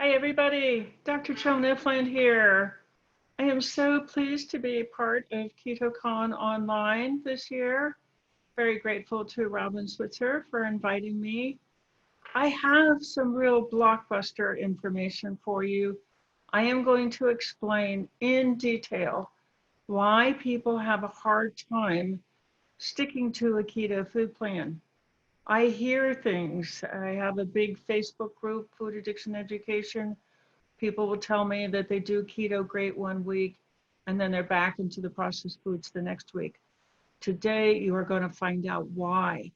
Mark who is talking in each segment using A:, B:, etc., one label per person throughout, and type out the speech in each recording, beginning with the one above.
A: Hi, everybody. Dr. Joan Ifland here. I am so pleased to be a part of KetoCon online this year. Very grateful to Robin Switzer for inviting me. I have some real blockbuster information for you. I am going to explain in detail why people have a hard time sticking to a keto food plan. I hear things. I have a big Facebook group, Food Addiction Education. People will tell me that they do keto great one week and then they're back into the processed foods the next week. Today, you are going to find out why.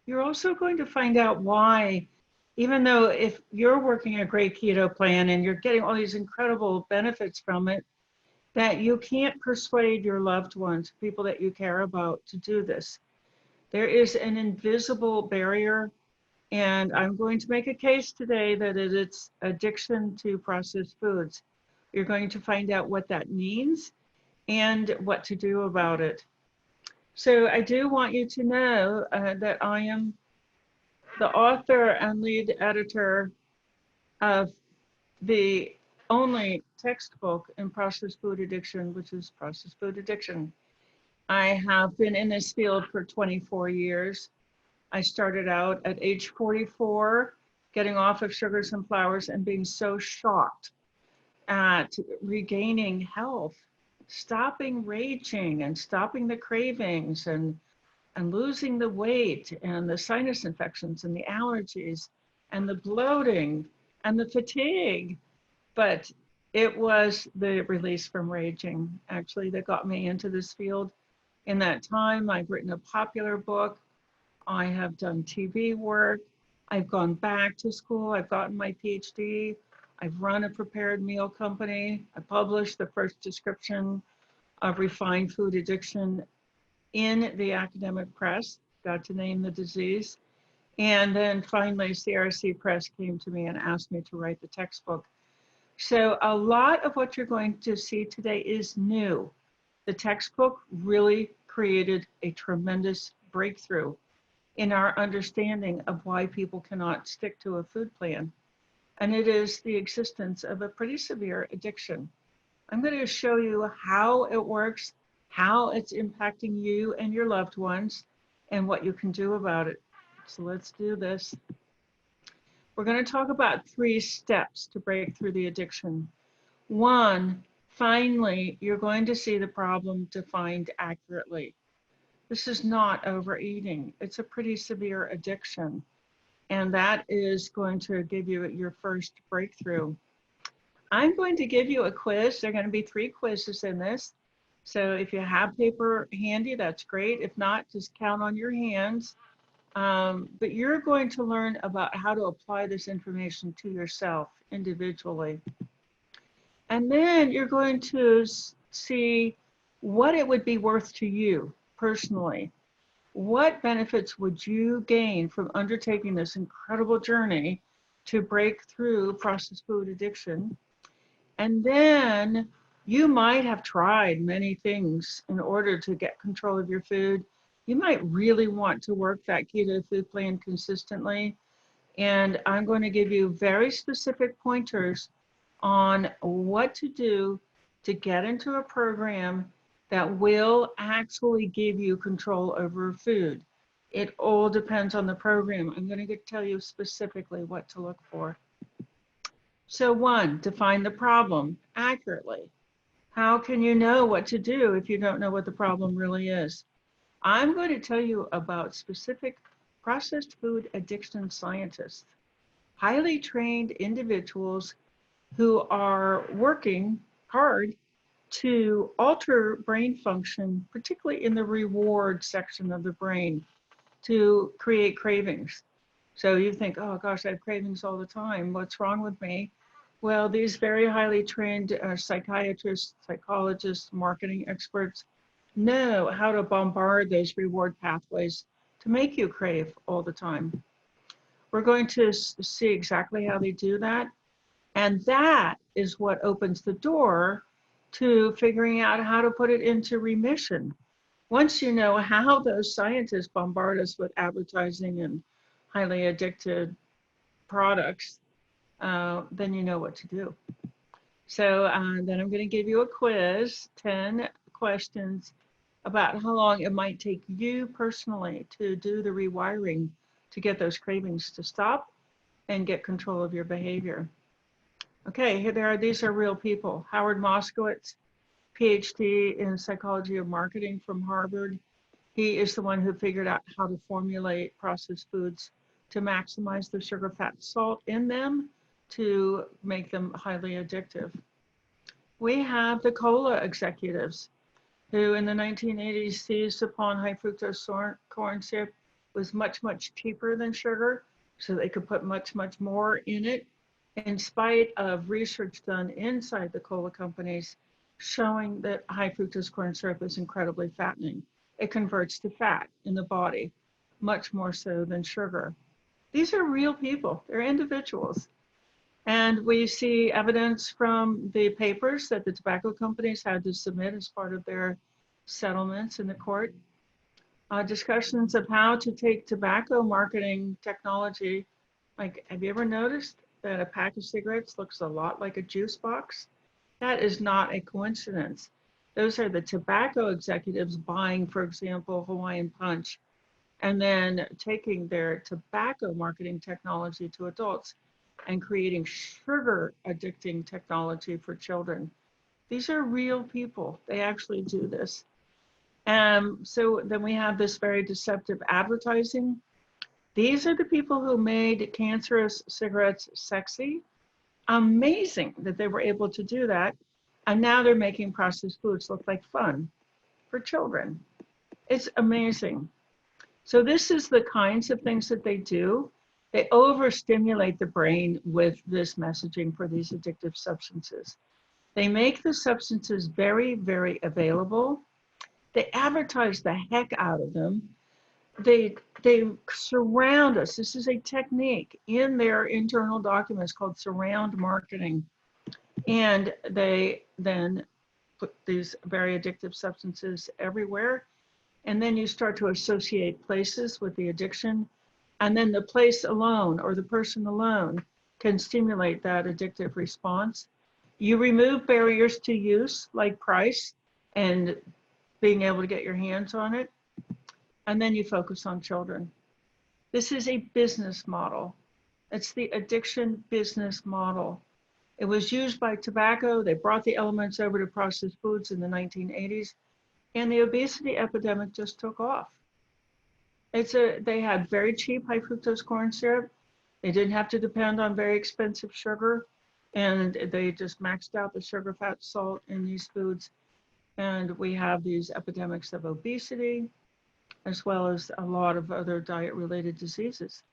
A: You're also going to find out why, even though if you're working a great keto plan and you're getting all these incredible benefits from it, that you can't persuade your loved ones, people that you care about, to do this. There is an invisible barrier, and I'm going to make a case today that it's addiction to processed foods. You're going to find out what that means and what to do about it. So I do want you to know that I am the author and lead editor of the only textbook in processed food addiction, which is Processed Food Addiction. I have been in this field for 24 years. I started out at age 44, getting off of sugars and flours and being so shocked at regaining health, stopping raging and stopping the cravings and losing the weight and the sinus infections and the allergies and the bloating and the fatigue. But it was the release from raging actually that got me into this field. In that time, I've written a popular book. I have done TV work. I've gone back to school. I've gotten my PhD. I've run a prepared meal company. I published the first description of refined food addiction in the academic press, got to name the disease. And then finally, CRC Press came to me and asked me to write the textbook. So a lot of what you're going to see today is new. The textbook really created a tremendous breakthrough in our understanding of why people cannot stick to a food plan. And it is the existence of a pretty severe addiction. I'm going to show you how it works, how it's impacting you and your loved ones, and what you can do about it. So let's do this. We're going to talk about 3 steps to break through the addiction. 1, finally, you're going to see the problem defined accurately. This is not overeating. It's a pretty severe addiction. And that is going to give you your first breakthrough. I'm going to give you a quiz. There are going to be 3 quizzes in this. So if you have paper handy, that's great. If not, just count on your hands. But you're going to learn about how to apply this information to yourself individually. And then you're going to see what it would be worth to you personally. What benefits would you gain from undertaking this incredible journey to break through processed food addiction? And then you might have tried many things in order to get control of your food. You might really want to work that keto food plan consistently. And I'm going to give you very specific pointers on what to do to get into a program that will actually give you control over food. It all depends on the program. I'm going to tell you specifically what to look for. So 1, define the problem accurately. How can you know what to do if you don't know what the problem really is? I'm going to tell you about specific processed food addiction scientists, highly trained individuals who are working hard to alter brain function, particularly in the reward section of the brain, to create cravings. So you think, oh gosh, I have cravings all the time. What's wrong with me? Well, these very highly trained psychiatrists, psychologists, marketing experts know how to bombard those reward pathways to make you crave all the time. We're going to see exactly how they do that. And that is what opens the door to figuring out how to put it into remission. Once you know how those scientists bombard us with advertising and highly addicted products, then you know what to do. So then I'm going to give you a quiz, 10 questions about how long it might take you personally to do the rewiring to get those cravings to stop and get control of your behavior. Okay, here they are. These are real people. Howard Moskowitz, PhD in psychology of marketing from Harvard. He is the one who figured out how to formulate processed foods to maximize the sugar, fat, salt in them to make them highly addictive. We have the cola executives who in the 1980s seized upon high fructose corn syrup was much, much cheaper than sugar, so they could put much, much more in it, in spite of research done inside the cola companies showing that high fructose corn syrup is incredibly fattening. It converts to fat in the body, much more so than sugar. These are real people, they're individuals. And we see evidence from the papers that the tobacco companies had to submit as part of their settlements in the court. Discussions of how to take tobacco marketing technology. Like, have you ever noticed that a pack of cigarettes looks a lot like a juice box? That is not a coincidence. Those are the tobacco executives buying, for example, Hawaiian Punch, and then taking their tobacco marketing technology to adults and creating sugar addicting technology for children. These are real people. They actually do this. So then we have this very deceptive advertising. These are the people who made cancerous cigarettes sexy. Amazing that they were able to do that. And now they're making processed foods look like fun for children. It's amazing. So this is the kinds of things that they do. They overstimulate the brain with this messaging for these addictive substances. They make the substances very, very available. They advertise the heck out of them. They surround us. This is a technique in their internal documents called surround marketing. And they then put these very addictive substances everywhere. And then you start to associate places with the addiction. And then the place alone or the person alone can stimulate that addictive response. You remove barriers to use like price and being able to get your hands on it. And then you focus on children. This is a business model. It's the addiction business model. It was used by tobacco. They brought the elements over to processed foods in the 1980s, and the obesity epidemic just took off. They had very cheap high fructose corn syrup. They didn't have to depend on very expensive sugar, and they just maxed out the sugar, fat, salt in these foods. And we have these epidemics of obesity, as well as a lot of other diet-related diseases.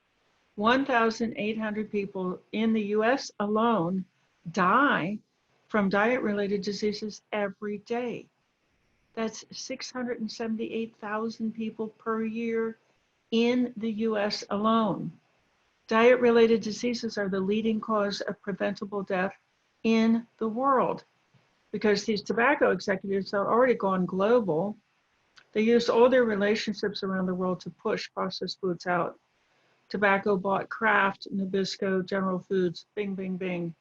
A: 1,800 people in the US alone die from diet-related diseases every day. That's 678,000 people per year in the US alone. Diet-related diseases are the leading cause of preventable death in the world because these tobacco executives have already gone global. They used all their relationships around the world to push processed foods out. Tobacco bought Kraft, Nabisco, General Foods, bing, bing, bing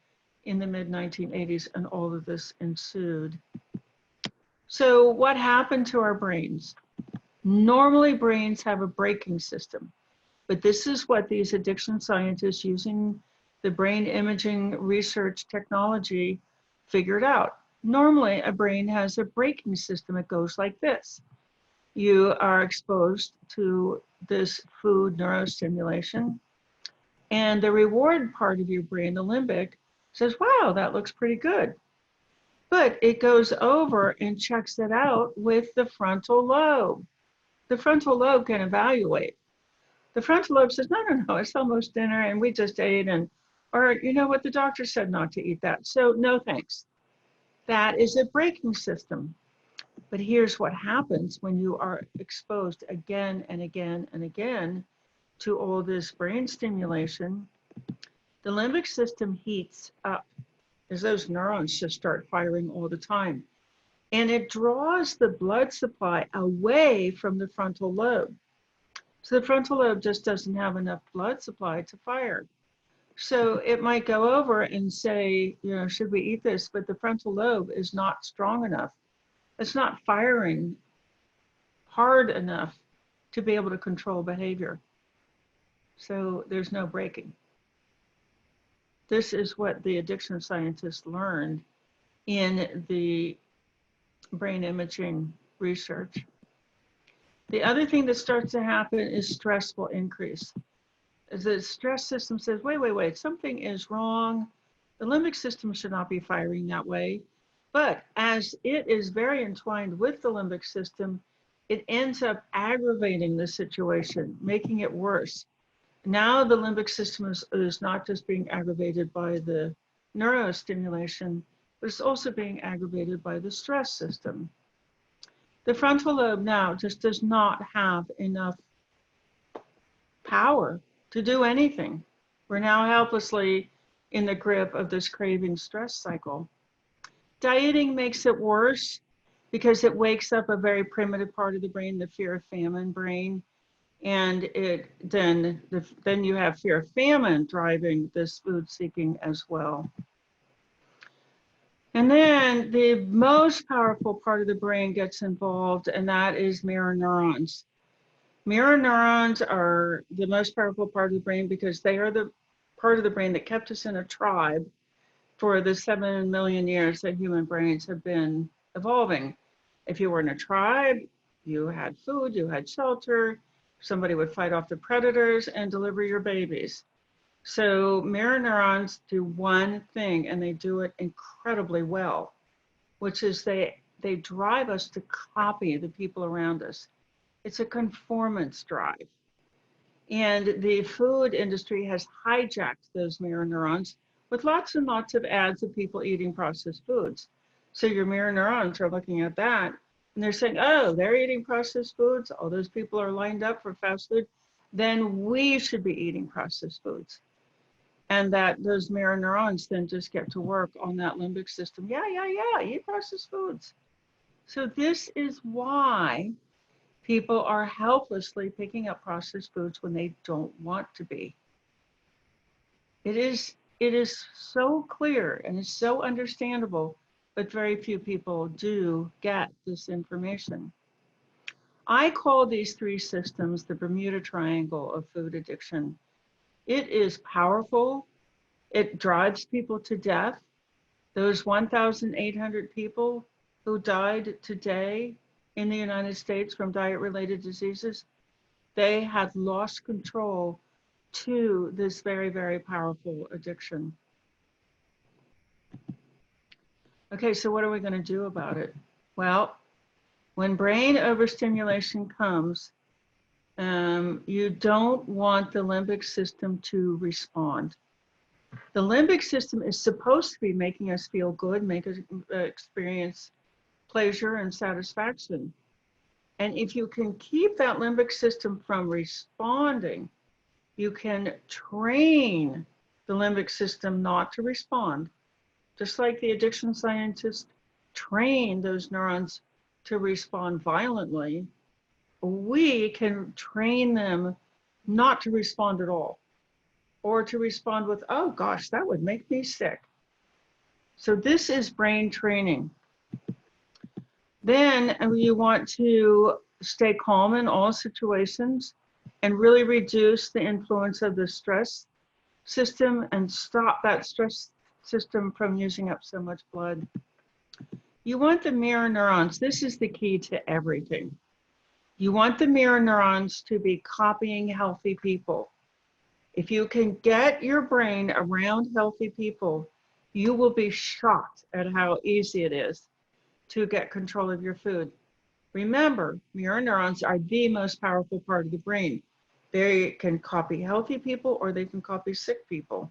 A: in the mid-1980s, and all of this ensued. So what happened to our brains? Normally brains have a braking system, but this is what these addiction scientists using the brain imaging research technology figured out. Normally a brain has a braking system. It goes like this. You are exposed to this food neurostimulation, and the reward part of your brain, the limbic, says, wow, that looks pretty good. But it goes over and checks it out with the frontal lobe. The frontal lobe can evaluate. The frontal lobe says, no, no, no, it's almost dinner and we just ate, or you know what, the doctor said not to eat that, so no thanks. That is a braking system. But here's what happens when you are exposed again and again and again to all this brain stimulation. The limbic system heats up as those neurons just start firing all the time. And it draws the blood supply away from the frontal lobe. So the frontal lobe just doesn't have enough blood supply to fire. So it might go over and say, you know, should we eat this? But the frontal lobe is not strong enough. It's not firing hard enough to be able to control behavior. So there's no braking. This is what the addiction scientists learned in the brain imaging research. The other thing that starts to happen is stress will increase. As the stress system says, wait, something is wrong. The limbic system should not be firing that way. But as it is very entwined with the limbic system, it ends up aggravating the situation, making it worse. Now the limbic system is not just being aggravated by the neurostimulation, but it's also being aggravated by the stress system. The frontal lobe now just does not have enough power to do anything. We're now helplessly in the grip of this craving stress cycle. Dieting makes it worse because it wakes up a very primitive part of the brain, the fear of famine brain. And then you have fear of famine driving this food seeking as well. And then the most powerful part of the brain gets involved, and that is mirror neurons. Mirror neurons are the most powerful part of the brain because they are the part of the brain that kept us in a tribe for the 7 million years that human brains have been evolving. If you were in a tribe, you had food, you had shelter, somebody would fight off the predators and deliver your babies. So mirror neurons do one thing, and they do it incredibly well, which is they drive us to copy the people around us. It's a conformance drive. And the food industry has hijacked those mirror neurons with lots and lots of ads of people eating processed foods. So your mirror neurons are looking at that and they're saying, oh, they're eating processed foods. All those people are lined up for fast food. Then we should be eating processed foods. And that those mirror neurons then just get to work on that limbic system. Yeah, eat processed foods. So this is why people are helplessly picking up processed foods when they don't want to be. It is so clear and it's so understandable, but very few people do get this information. I call these three systems the Bermuda Triangle of food addiction. It is powerful. It drives people to death. Those 1,800 people who died today in the United States from diet-related diseases, they had lost control to this very, very powerful addiction. Okay, so what are we going to do about it? Well, when brain overstimulation comes, you don't want the limbic system to respond. The limbic system is supposed to be making us feel good, make us experience pleasure and satisfaction. And if you can keep that limbic system from responding, you can train the limbic system not to respond. Just like the addiction scientists train those neurons to respond violently, we can train them not to respond at all, or to respond with, oh gosh, that would make me sick. So this is brain training. Then you want to stay calm in all situations and really reduce the influence of the stress system and stop that stress system from using up so much blood. You want the mirror neurons. This is the key to everything. You want the mirror neurons to be copying healthy people. If you can get your brain around healthy people, you will be shocked at how easy it is to get control of your food. Remember, mirror neurons are the most powerful part of the brain. They can copy healthy people or they can copy sick people.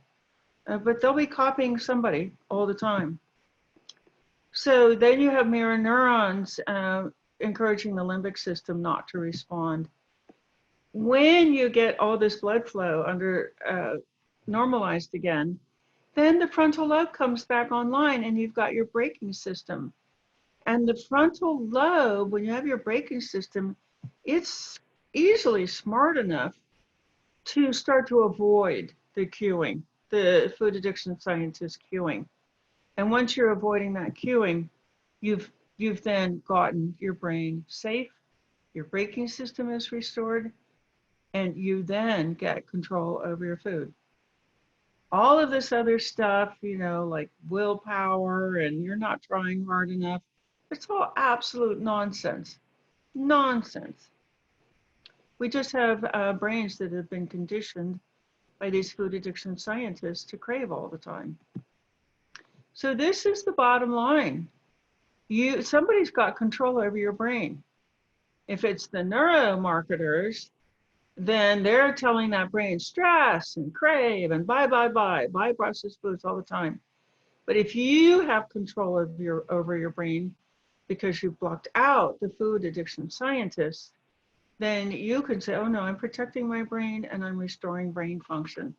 A: But they'll be copying somebody all the time. So then you have mirror neurons encouraging the limbic system not to respond. When you get all this blood flow under normalized again, then the frontal lobe comes back online and you've got your braking system. And the frontal lobe, when you have your braking system, it's easily smart enough to start to avoid the cueing. the food addiction scientist cueing. And once you're avoiding that cueing, you've then gotten your brain safe, your braking system is restored, and you then get control over your food. All of this other stuff, like willpower and you're not trying hard enough, it's all absolute nonsense. Nonsense. We just have brains that have been conditioned by these food addiction scientists to crave all the time. So this is the bottom line. Somebody's got control over your brain. If it's the neuromarketers, then they're telling that brain stress and crave and buy processed foods all the time. But if you have control of over your brain because you've blocked out the food addiction scientists, then you can say, oh no, I'm protecting my brain and I'm restoring brain function.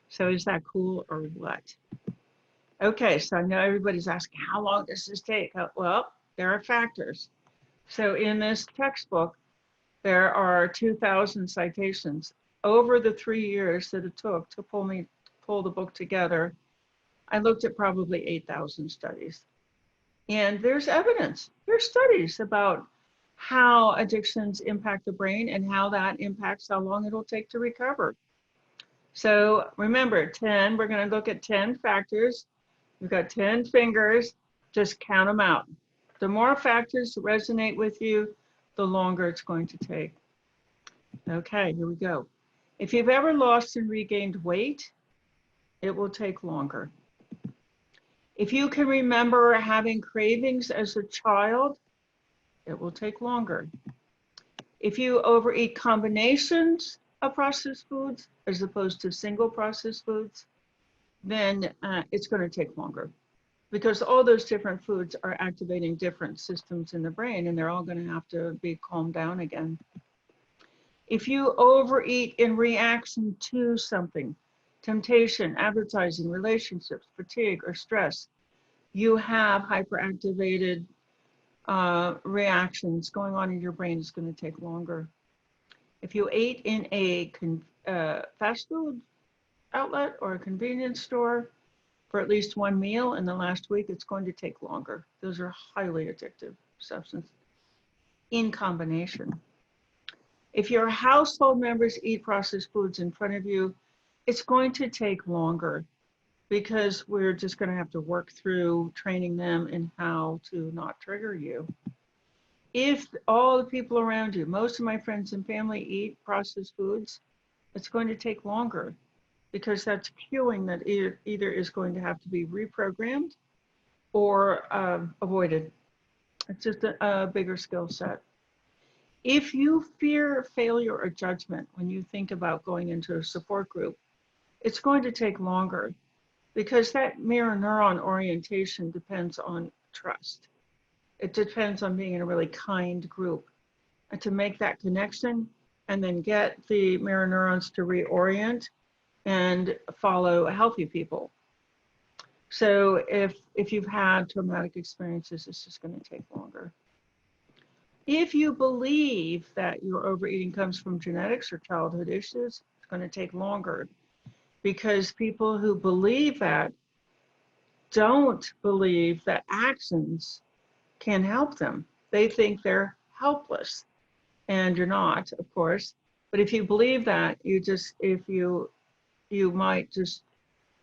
A: So is that cool or what? Okay, so I know everybody's asking, how long does this take? Well, there are factors. So in this textbook, there are 2,000 citations. Over the 3 years that it took to pull the book together, I looked at probably 8,000 studies. And there's evidence, there's studies about how addictions impact the brain and how that impacts how long it'll take to recover. So remember, we're going to look at 10 factors. We've got 10 fingers, just count them out. The more factors resonate with you, the longer it's going to take. Okay, here we go. If you've ever lost and regained weight, it will take longer. If you can remember having cravings as a child, it will take longer. If you overeat combinations of processed foods as opposed to single processed foods, then it's going to take longer because all those different foods are activating different systems in the brain and they're all going to have to be calmed down again. If you overeat in reaction to something, temptation, advertising, relationships, fatigue, or stress, you have hyperactivated reactions going on in your brain. Is going to take longer. If you ate in a fast food outlet or a convenience store for at least one meal in the last week, it's going to take longer. Those are highly addictive substances in combination. If your household members eat processed foods in front of you, it's going to take longer because we're just going to have to work through training them in how to not trigger you. If all the people around you, most of my friends and family eat processed foods, it's going to take longer because that's cueing that either is going to have to be reprogrammed or avoided. It's just a bigger skill set. If you fear failure or judgment when you think about going into a support group, it's going to take longer because that mirror neuron orientation depends on trust. It depends on being in a really kind group. And to make that connection and then get the mirror neurons to reorient and follow healthy people. So if you've had traumatic experiences, it's just going to take longer. If you believe that your overeating comes from genetics or childhood issues, it's going to take longer because people who believe that don't believe that actions can help them. They think they're helpless, and you're not, of course. But if you believe that, you might just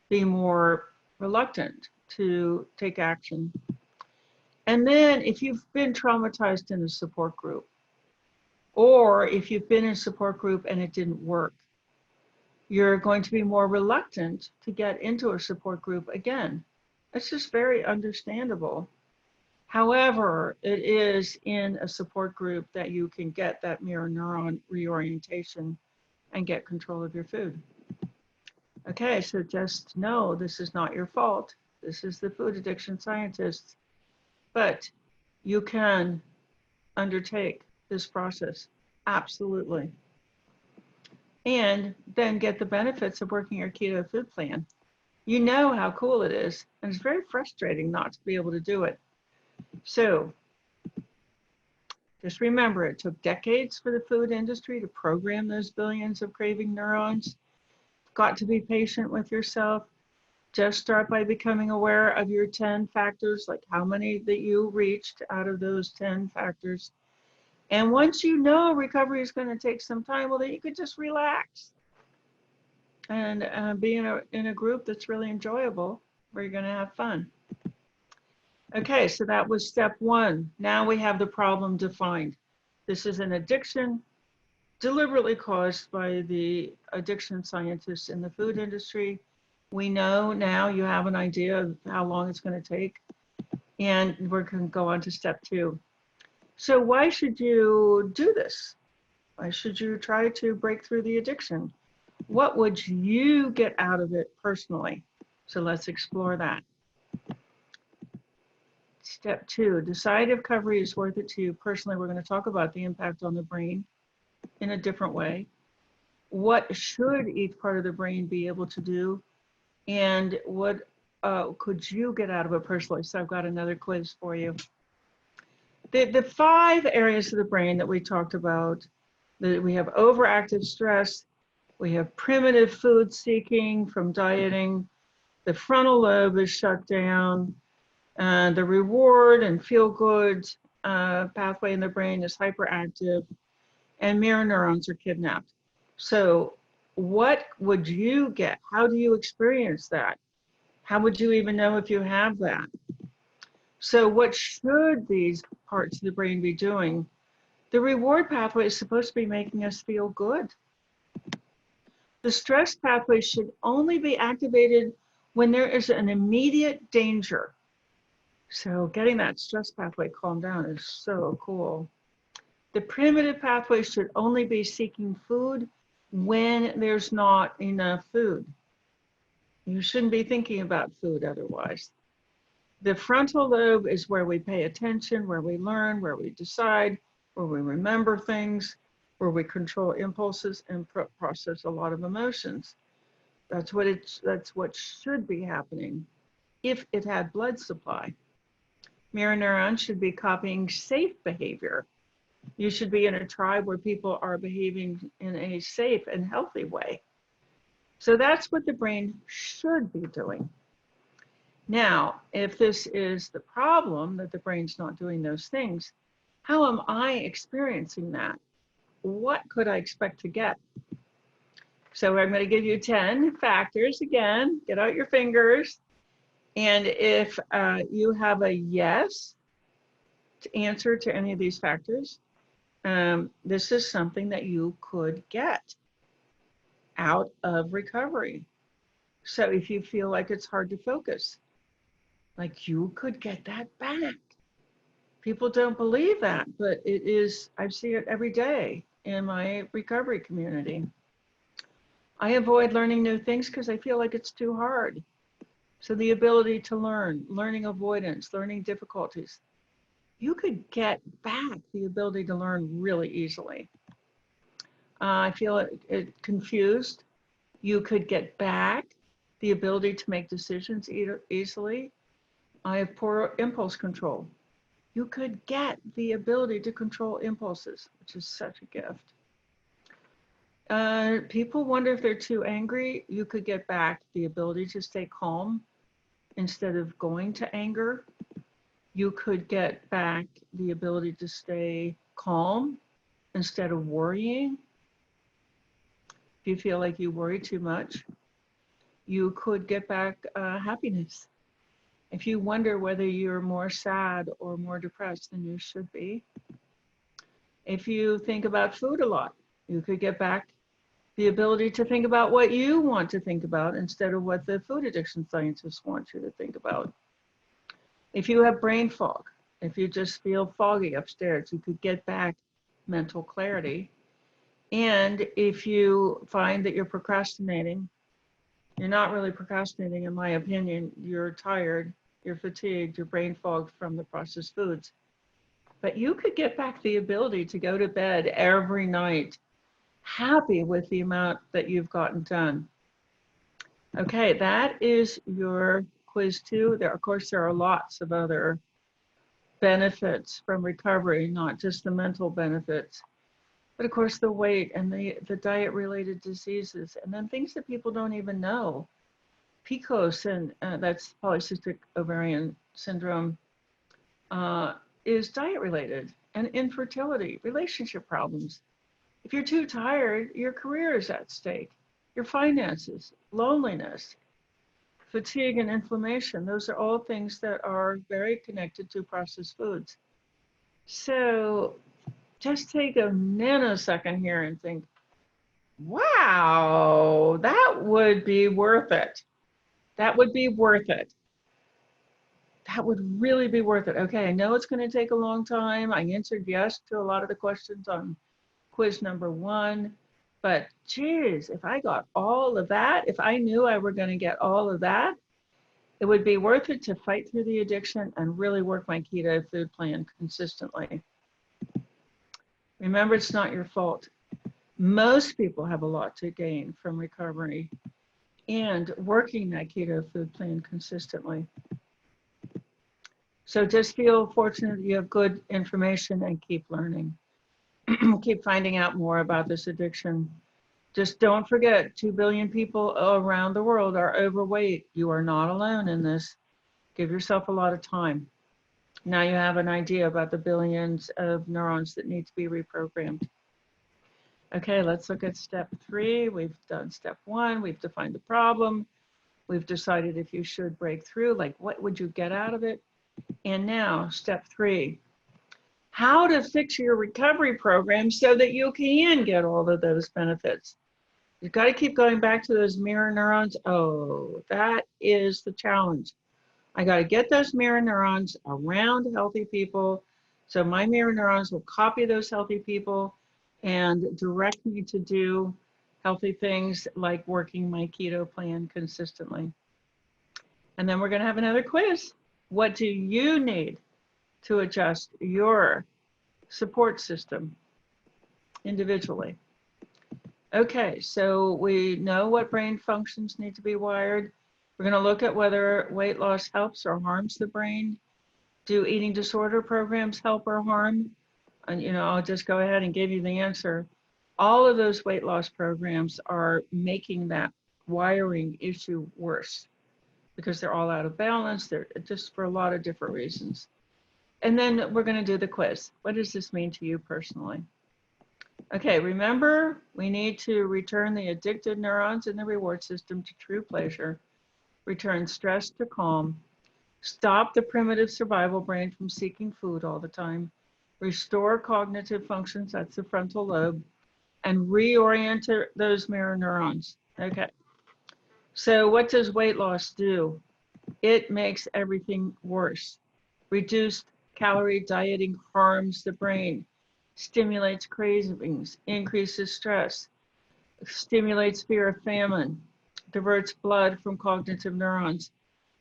A: be more reluctant to take action. And then if you've been traumatized in a support group, or if you've been in a support group and it didn't work, you're going to be more reluctant to get into a support group again. It's just very understandable. However, it is in a support group that you can get that mirror neuron reorientation and get control of your food. Okay, so just know this is not your fault. This is the food addiction scientists. But you can undertake this process, absolutely. And then get the benefits of working your keto food plan. You know how cool it is, and it's very frustrating not to be able to do it. So just remember, it took decades for the food industry to program those billions of craving neurons. got to be patient with yourself. Just start by becoming aware of your 10 factors, like how many that you reached out of those 10 factors. And once you know recovery is going to take some time, well, then you could just relax and be in a group that's really enjoyable, where you're going to have fun. Okay, so that was step one. Now we have the problem defined. This is an addiction deliberately caused by the addiction scientists in the food industry. We know now, you have an idea of how long it's going to take, and we're going to go on to step two. So why should you do this? Why should you try to break through the addiction? What would you get out of it personally? So let's explore that. Step two, decide if recovery is worth it to you personally. We're going to talk about the impact on the brain in a different way. What should each part of the brain be able to do? And what could you get out of it personally? So I've got another quiz for you. The 5 areas of the brain that we talked about, that we have overactive stress, we have primitive food seeking from dieting, the frontal lobe is shut down, the reward and feel good pathway in the brain is hyperactive, and mirror neurons are kidnapped. So what would you get? How do you experience that? How would you even know if you have that? So what should these parts of the brain be doing? The reward pathway is supposed to be making us feel good. The stress pathway should only be activated when there is an immediate danger. So getting that stress pathway calmed down is so cool. The primitive pathway should only be seeking food when there's not enough food. You shouldn't be thinking about food otherwise. The frontal lobe is where we pay attention, where we learn, where we decide, where we remember things, where we control impulses and process a lot of emotions. That's what should be happening if it had blood supply. Mirror neurons should be copying safe behavior. You should be in a tribe where people are behaving in a safe and healthy way. So that's what the brain should be doing. Now, if this is the problem, that the brain's not doing those things, how am I experiencing that? What could I expect to get? So I'm going to give you 10 factors again. Get out your fingers. And if you have a yes to answer to any of these factors, this is something that you could get out of recovery. So if you feel like it's hard to focus, like you could get that back. People don't believe that, but it is, I see it every day in my recovery community. I avoid learning new things because I feel like it's too hard. So the ability to learn, learning avoidance, learning difficulties, you could get back the ability to learn really easily. I feel it confused. You could get back the ability to make decisions easily. I have poor impulse control. You could get the ability to control impulses, which is such a gift. People wonder if they're too angry. You could get back the ability to stay calm instead of going to anger. You could get back the ability to stay calm instead of worrying. If you feel like you worry too much, you could get back happiness. If you wonder whether you're more sad or more depressed than you should be. If you think about food a lot, you could get back the ability to think about what you want to think about instead of what the food addiction scientists want you to think about. If you have brain fog, if you just feel foggy upstairs, you could get back mental clarity. And if you find that you're procrastinating, you're not really procrastinating, in my opinion, you're tired, you're fatigued, you're brain fogged from the processed foods. But you could get back the ability to go to bed every night happy with the amount that you've gotten done. Okay, that is your quiz 2. Of course, there are lots of other benefits from recovery, not just the mental benefits. But of course, the weight and the diet-related diseases, and then things that people don't even know. PCOS, and that's polycystic ovarian syndrome, uh, is diet-related, and infertility, relationship problems. If you're too tired, your career is at stake, your finances, loneliness, fatigue, and inflammation. Those are all things that are very connected to processed foods. So just take a nanosecond here and think, wow, that would be worth it. That would be worth it. That would really be worth it. Okay, I know it's going to take a long time. I answered yes to a lot of the questions on quiz number 1, but geez, if I got all of that, if I knew I were going to get all of that, it would be worth it to fight through the addiction and really work my keto food plan consistently. Remember, it's not your fault. Most people have a lot to gain from recovery and working that keto food plan consistently. So just feel fortunate that you have good information and keep learning. Keep finding out more about this addiction. Just don't forget, 2 billion people around the world are overweight. You are not alone in this. Give yourself a lot of time. Now you have an idea about the billions of neurons that need to be reprogrammed. Okay, let's look at step 3. We've done step 1. We've defined the problem. We've decided if you should break through, like what would you get out of it? And now step 3, how to fix your recovery program so that you can get all of those benefits. You've got to keep going back to those mirror neurons. Oh, that is the challenge. I got to get those mirror neurons around healthy people. So my mirror neurons will copy those healthy people and direct me to do healthy things like working my keto plan consistently. And then we're going to have another quiz. What do you need to adjust your support system individually? Okay, so we know what brain functions need to be wired. We're going to look at whether weight loss helps or harms the brain. Do eating disorder programs help or harm? And I'll just go ahead and give you the answer. All of those weight loss programs are making that wiring issue worse because they're all out of balance. They're just for a lot of different reasons. And then we're going to do the quiz. What does this mean to you personally? Okay, remember, we need to return the addicted neurons in the reward system to true pleasure, return stress to calm, stop the primitive survival brain from seeking food all the time, restore cognitive functions, that's the frontal lobe, and reorient those mirror neurons. Okay, so what does weight loss do? It makes everything worse. Reduced calorie dieting harms the brain, stimulates cravings, increases stress, stimulates fear of famine, diverts blood from cognitive neurons,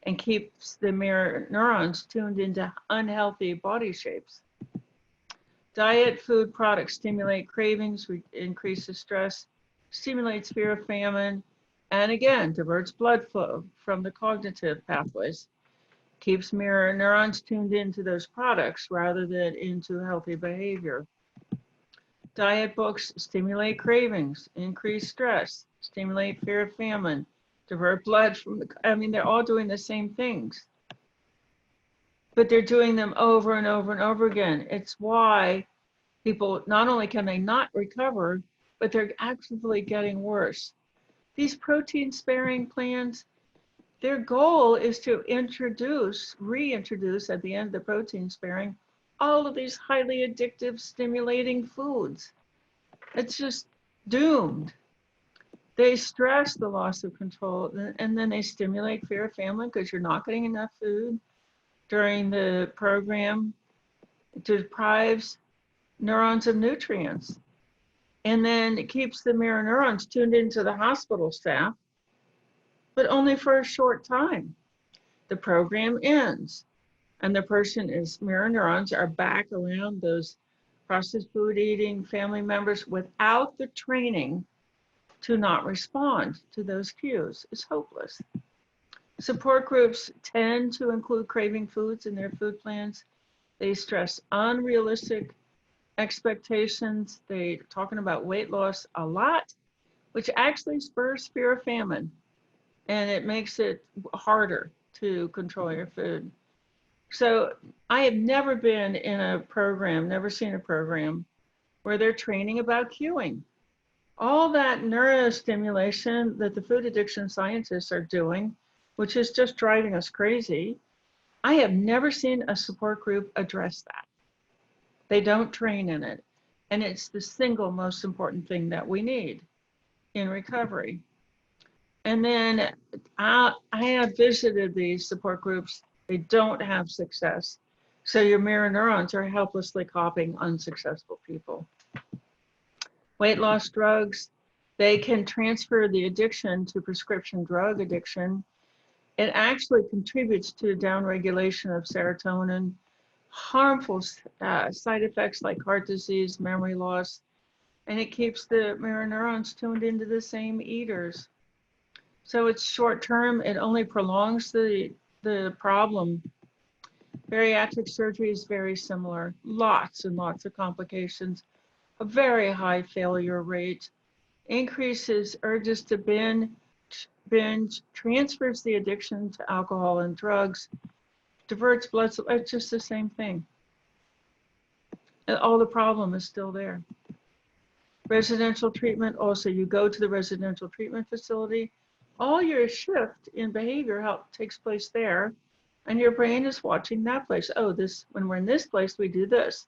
A: and keeps the mirror neurons tuned into unhealthy body shapes. Diet food products stimulate cravings, increases stress, stimulates fear of famine, and again, diverts blood flow from the cognitive pathways. Keeps mirror neurons tuned into those products rather than into healthy behavior. Diet books stimulate cravings, increase stress, stimulate fear of famine, divert blood from they're all doing the same things. But they're doing them over and over and over again. It's why people, not only can they not recover, but they're actively getting worse. These protein sparing plans, their goal is to reintroduce at the end of the protein sparing, all of these highly addictive, stimulating foods. It's just doomed. They stress the loss of control, and then they stimulate fear of famine because you're not getting enough food during the program. It deprives neurons of nutrients. And then it keeps the mirror neurons tuned into the hospital staff, but only for a short time. The program ends, and the mirror neurons are back around those processed food eating family members without the training to not respond to those cues. It's hopeless. Support groups tend to include craving foods in their food plans. They stress unrealistic expectations. They're talking about weight loss a lot, which actually spurs fear of famine, and it makes it harder to control your food. So I have never been in a program, never seen a program where they're training about cueing. All that neurostimulation that the food addiction scientists are doing, which is just driving us crazy, I have never seen a support group address that. They don't train in it. And it's the single most important thing that we need in recovery. And then I have visited these support groups. They don't have success. So your mirror neurons are helplessly copying unsuccessful people. Weight loss drugs, they can transfer the addiction to prescription drug addiction. It actually contributes to downregulation of serotonin, harmful side effects like heart disease, memory loss, and it keeps the mirror neurons tuned into the same eaters. So it's short term, it only prolongs the problem. Bariatric surgery is very similar, lots and lots of complications, a very high failure rate, increases urges to binge, transfers the addiction to alcohol and drugs, diverts blood supply. It's just the same thing. And all the problem is still there. Residential treatment, also you go to the residential treatment facility, all your shift in behavior takes place there, and your brain is watching that place. Oh, when we're in this place, we do this.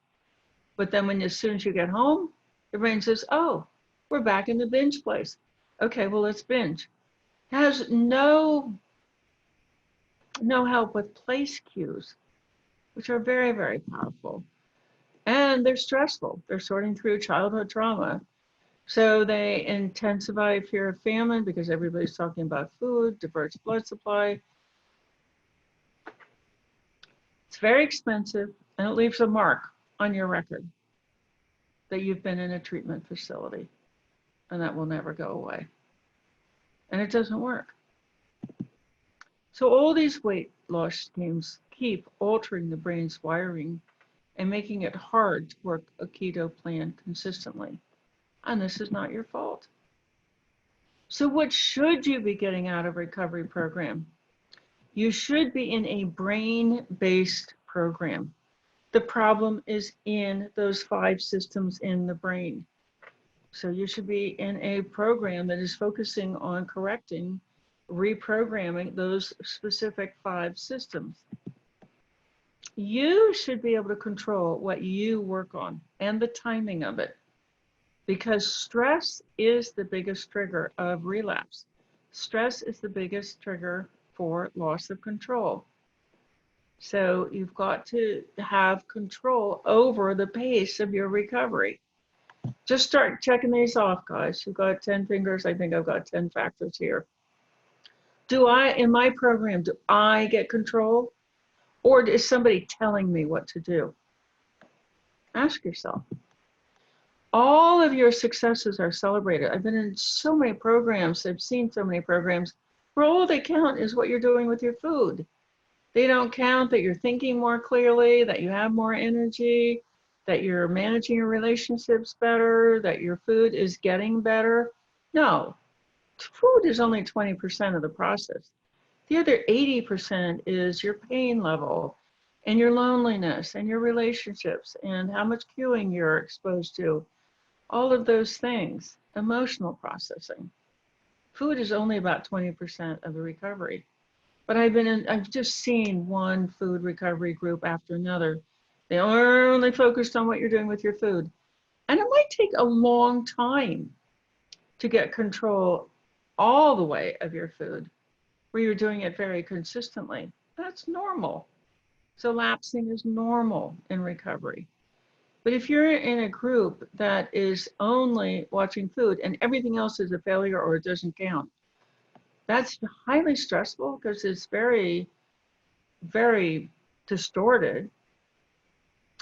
A: But then as soon as you get home, your brain says, oh, we're back in the binge place. Okay, well, let's binge. It has no help with place cues, which are very, very powerful. And they're stressful. They're sorting through childhood trauma. So they intensify fear of famine because everybody's talking about food, diverts blood supply. It's very expensive, and it leaves a mark on your record that you've been in a treatment facility, and that will never go away. And it doesn't work. So all these weight loss schemes keep altering the brain's wiring and making it hard to work a keto plan consistently. And this is not your fault. So what should you be getting out of a recovery program? You should be in a brain-based program. The problem is in those 5 systems in the brain. So you should be in a program that is focusing on correcting, reprogramming those specific 5 systems. You should be able to control what you work on and the timing of it, because stress is the biggest trigger of relapse. Stress is the biggest trigger for loss of control. So you've got to have control over the pace of your recovery. Just start checking these off, guys. You've got 10 fingers. I think I've got 10 factors here. In my program, do I get control? Or is somebody telling me what to do? Ask yourself. All of your successes are celebrated. I've been in so many programs. I've seen so many programs where all they count is what you're doing with your food. They don't count that you're thinking more clearly, that you have more energy, that you're managing your relationships better, that your food is getting better. No, food is only 20% of the process. The other 80% is your pain level and your loneliness and your relationships and how much cueing you're exposed to. All of those things, emotional processing. Food is only about 20% of the recovery. But I've just seen one food recovery group after another. They are only focused on what you're doing with your food. And it might take a long time to get control all the way of your food, where you're doing it very consistently. That's normal. So lapsing is normal in recovery. But if you're in a group that is only watching food and everything else is a failure or it doesn't count, that's highly stressful because it's very, very distorted,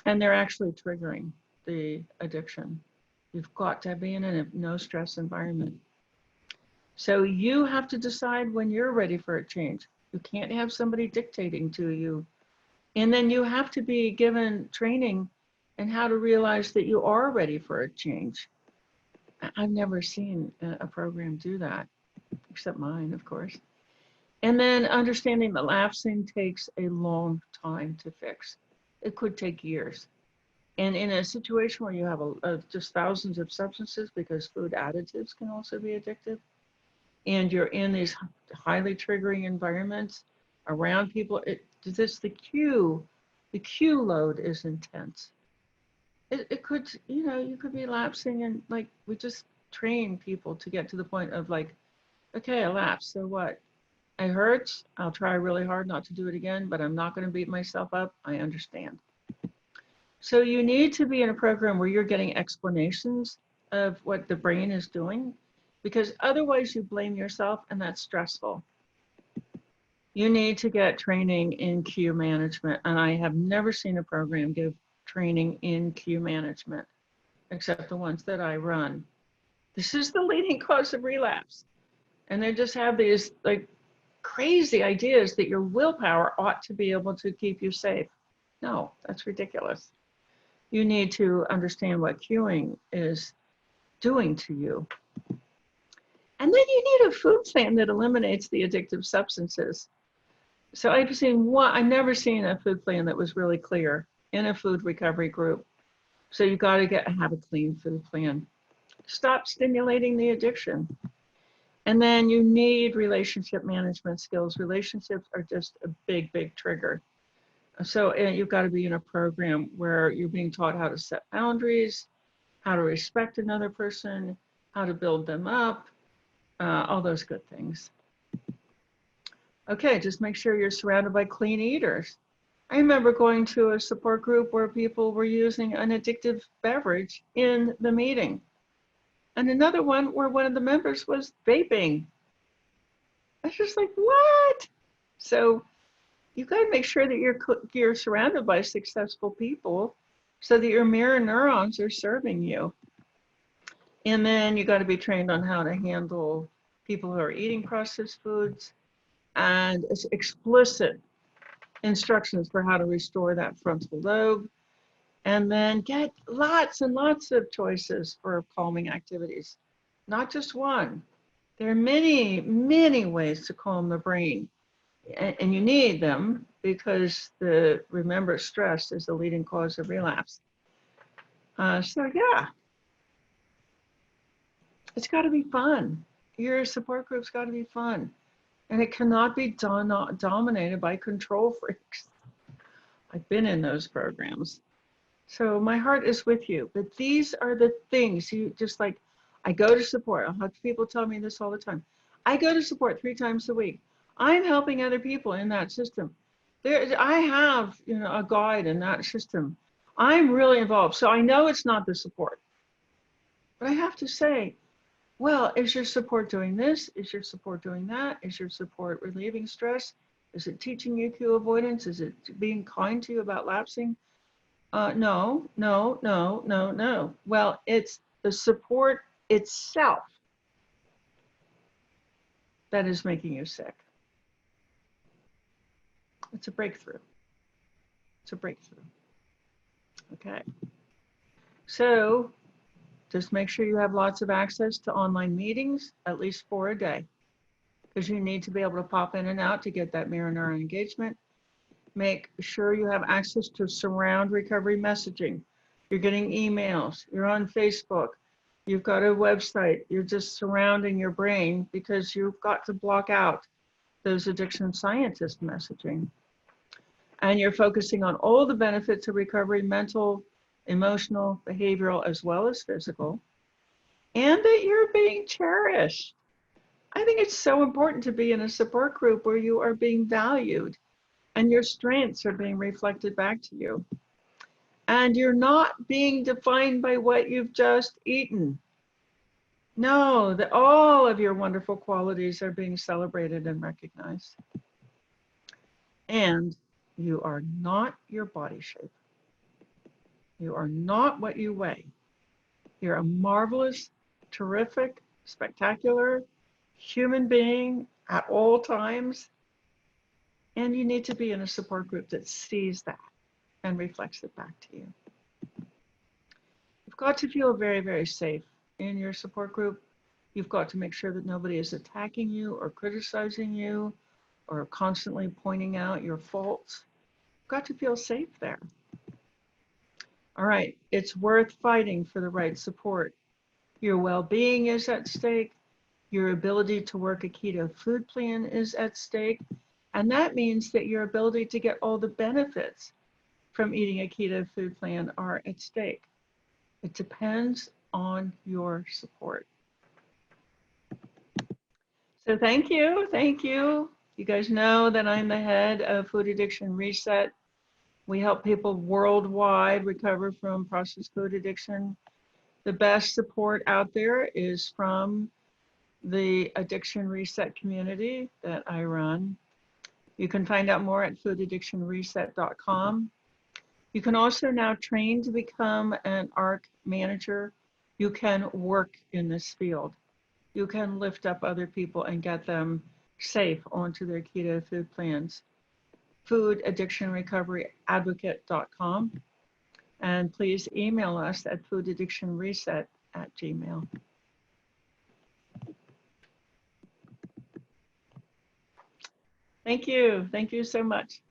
A: and they're actually triggering the addiction. You've got to be in a no stress environment. So you have to decide when you're ready for a change. You can't have somebody dictating to you. And then you have to be given training and how to realize that you are ready for a change. I've never seen a program do that, except mine, of course. And then understanding that lapsing takes a long time to fix. It could take years. And in a situation where you have just thousands of substances, because food additives can also be addictive, and you're in these highly triggering environments around people, the cue load is intense. It could, you could be lapsing, and like we just train people to get to the point of like, okay, I lapsed, so what? It hurts. I'll try really hard not to do it again, but I'm not going to beat myself up. I understand. So you need to be in a program where you're getting explanations of what the brain is doing, because otherwise you blame yourself, and that's stressful. You need to get training in cue management, and I have never seen a program give training in cue management, except the ones that I run. This is the leading cause of relapse. And they just have these like crazy ideas that your willpower ought to be able to keep you safe. No, that's ridiculous. You need to understand what cueing is doing to you. And then you need a food plan that eliminates the addictive substances. So I've never seen a food plan that was really clear in a food recovery group. So you got to have a clean food plan. Stop stimulating the addiction. And then you need relationship management skills. Relationships are just a big, big trigger. So you've got to be in a program where you're being taught how to set boundaries, how to respect another person, how to build them up, all those good things. Okay, just make sure you're surrounded by clean eaters. I remember going to a support group where people were using an addictive beverage in the meeting. And another one where one of the members was vaping. I was just like, what? So you got to make sure that you're surrounded by successful people so that your mirror neurons are serving you. And then you got to be trained on how to handle people who are eating processed foods, and explicit instructions for how to restore that frontal lobe. And then get lots and lots of choices for calming activities, not just one. There are many, many ways to calm the brain, and you need them because remember, stress is the leading cause of relapse. So yeah, it's got to be fun. Your support group's got to be fun, and it cannot be dominated by control freaks. I've been in those programs. So my heart is with you, but these are the things you just like. I go to support. I'll have people tell me this all the time. I go to support 3 times a week. I'm helping other people in that system. I have, a guide in that system. I'm really involved. So I know it's not the support, but I have to say, well, is your support doing this? Is your support doing that? Is your support relieving stress? Is it teaching you cue avoidance? Is it being kind to you about lapsing? No. Well, it's the support itself that is making you sick. It's a breakthrough. It's a breakthrough. Okay. So just make sure you have lots of access to online meetings, at least 4 a day, because you need to be able to pop in and out to get that mirror neuron engagement. Make sure you have access to surround recovery messaging. You're getting emails, you're on Facebook, you've got a website, you're just surrounding your brain because you've got to block out those addiction scientist messaging. And you're focusing on all the benefits of recovery, mental, emotional, behavioral, as well as physical, and that you're being cherished. I think it's so important to be in a support group where you are being valued and your strengths are being reflected back to you. And you're not being defined by what you've just eaten. No, that all of your wonderful qualities are being celebrated and recognized. And you are not your body shape. You are not what you weigh. You're a marvelous, terrific, spectacular human being at all times. And you need to be in a support group that sees that and reflects it back to you. got to feel very, very safe in your support group. You've got to make sure that nobody is attacking you or criticizing you or constantly pointing out your faults. You've got to feel safe there. All right, it's worth fighting for the right support. Your well-being is at stake. Your ability to work a keto food plan is at stake. And that means that your ability to get all the benefits from eating a keto food plan are at stake. It depends on your support. So thank you, thank you. You guys know that I'm the head of Food Addiction Reset. We help people worldwide recover from processed food addiction. The best support out there is from the Addiction Reset community that I run. You can find out more at foodaddictionreset.com. You can also now train to become an ARC manager. You can work in this field. You can lift up other people and get them safe onto their keto food plans. foodaddictionrecoveryadvocate.com. And please email us at foodaddictionreset@gmail.com. Thank you. Thank you so much.